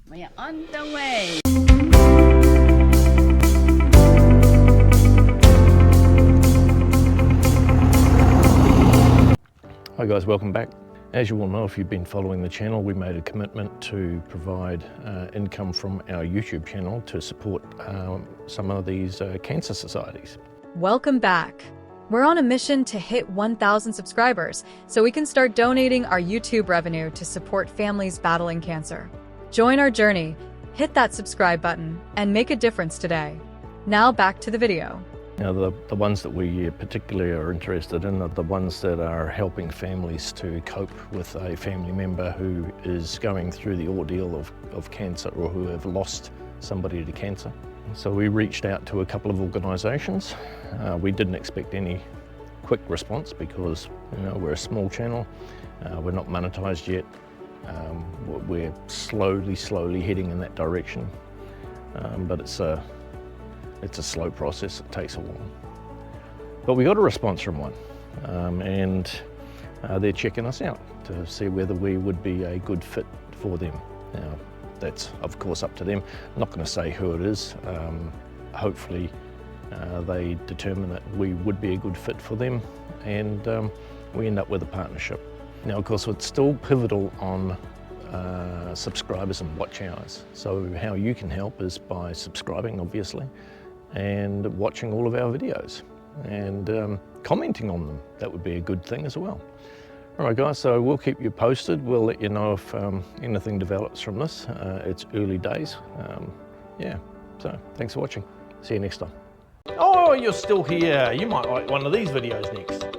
We're on the way. Hi guys, welcome back. As you all know, if you've been following the channel, we made a commitment to provide income from our YouTube channel to support some of these cancer societies. Welcome back. We're on a mission to hit 1,000 subscribers so we can start donating our YouTube revenue to support families battling cancer. Join our journey, hit that subscribe button, and make a difference today. Now back to the video. Now, the ones that we particularly are interested in are the ones that are helping families to cope with a family member who is going through the ordeal of cancer or who have lost somebody to cancer. So we reached out to a couple of organisations. We didn't expect any quick response because we're a small channel, we're not monetised yet. We're slowly heading in that direction, but it's a slow process, it takes a while. But we got a response from one, and they're checking us out to see whether we would be a good fit for them. Now, that's of course up to them. I'm not going to say who it is. Hopefully they determine that we would be a good fit for them, and we end up with a partnership. Now, of course, it's still pivotal on subscribers and watch hours. So how you can help is by subscribing, obviously, and watching all of our videos and commenting on them. That would be a good thing as well. All right guys, so we'll keep you posted. We'll let you know if anything develops from this. It's early days. Yeah, so thanks for watching. See you next time. Oh, you're still here. You might like one of these videos next.